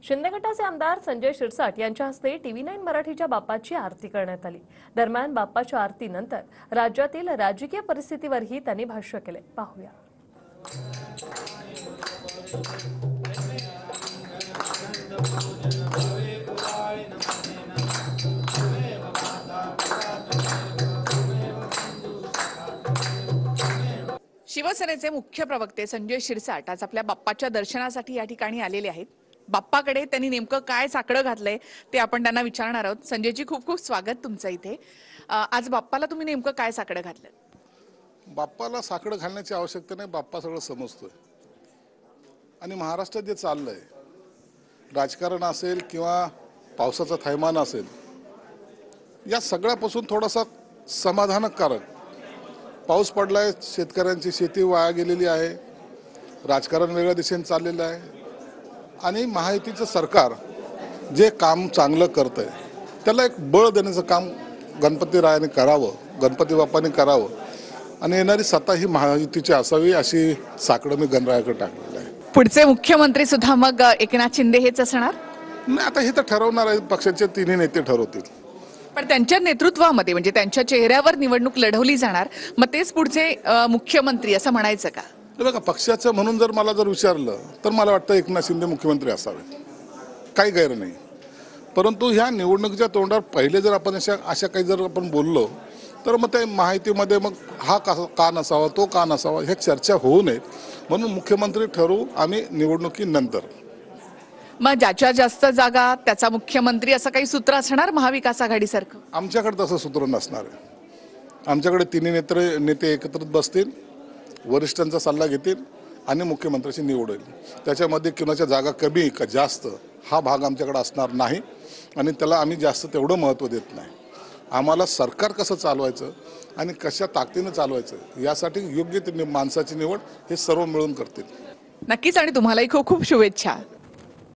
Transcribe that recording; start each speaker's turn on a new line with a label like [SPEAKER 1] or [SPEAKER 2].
[SPEAKER 1] शिंदे गटाचे आमदार संजय शिरसाट यांच्या हस्ते TV9 मराठीच्या बाप्पाची आरती करण्यात आली। दरम्यान बाप्पाच्या आरतीनंतर राज्यातील राजकीय परिस्थितीवरही त्यांनी भाष्य केले। पाहूया।
[SPEAKER 2] शिवसेनेचे मुख्य प्रवक्ते संजय शिरसाट आज आपल्या बाप्पाच्या दर्शनासाठी या ठिकाणी आलेले आहेत। बाप्पाकडे त्यांनी नेमकं काय साकडं घातलंय ते आपण त्यांना विचारणार आहोत। संजयजी, खूप खूप स्वागत तुमचं इथे। आज बाप्पाला तुम्ही नेमकं काय साकडं घातलं?
[SPEAKER 3] बाप्पाला साकडं घालण्याची आवश्यकता नाही, बाप्पा सगळं समजतोय। आणि महाराष्ट्रात जे चाललंय, राजकारण असेल किंवा पावसाचा थैमान असेल, या सगळ्यापासून थोडासा समाधानकारक पाऊस पडलाय, शेतकऱ्यांची शेती वाया गेलेली आहे, राजकारण वेगळ्या दिशेने चाललेलं आहे आणि महायुतीचं सरकार जे काम चांगलं करतंय त्याला एक बळ देण्याचं काम गणपतीरायाने करावं, गणपती बाप्पाने करावं आणि येणारी सत्ता ही महायुतीची असावी अशी साकडं मी गणरायाकडे टाकलेलं आहे।
[SPEAKER 2] पुढचे मुख्यमंत्री सुद्धा मग एकनाथ शिंदे हेच असणार?
[SPEAKER 3] नाही, आता हे तर ठरवणार आहे, पक्षाचे तिन्ही नेते ठरवतील।
[SPEAKER 2] पण त्यांच्या नेतृत्वामध्ये म्हणजे त्यांच्या चेहऱ्यावर निवडणूक लढवली जाणार, मग तेच पुढचे मुख्यमंत्री असं म्हणायचं का?
[SPEAKER 3] बघा, पक्षाचं म्हणून जर मला विचारलं तर मला वाटतं एकनाथ शिंदे मुख्यमंत्री असावेत, काही गैर नाही। परंतु ह्या निवडणुकीच्या तोंडावर पहिले जर आपण अशा काही जर आपण बोललो तर मग ते माहितीमध्ये मग हा का नसावा, तो का नसावा, हे चर्चा होऊ नये म्हणून मुख्यमंत्री ठरवू आम्ही निवडणुकीनंतर।
[SPEAKER 2] मग ज्याच्या जास्त जागा त्याचा मुख्यमंत्री असं काही सूत्र असणार महाविकास आघाडीसारखं?
[SPEAKER 3] आमच्याकडे तसं सूत्र नसणार आहे। आमच्याकडे तिन्ही नेते एकत्रित बसतील, वरिष्ठांचा सल्ला घेतील आणि मुख्यमंत्र्याची निवड होईल। त्याच्यामध्ये कुणाच्या जागा कमी का जास्त हा भाग आमच्याकडे असणार नाही आणि त्याला आम्ही जास्त तेवढं महत्त्व देत नाही। आम्हाला सरकार कसं चालवायचं आणि कशा ताकदीनं चालवायचं यासाठी योग्य ती माणसाची निवड हे सर्व मिळून करतील।
[SPEAKER 2] नक्कीच, आणि तुम्हालाही खूप खूप शुभेच्छा।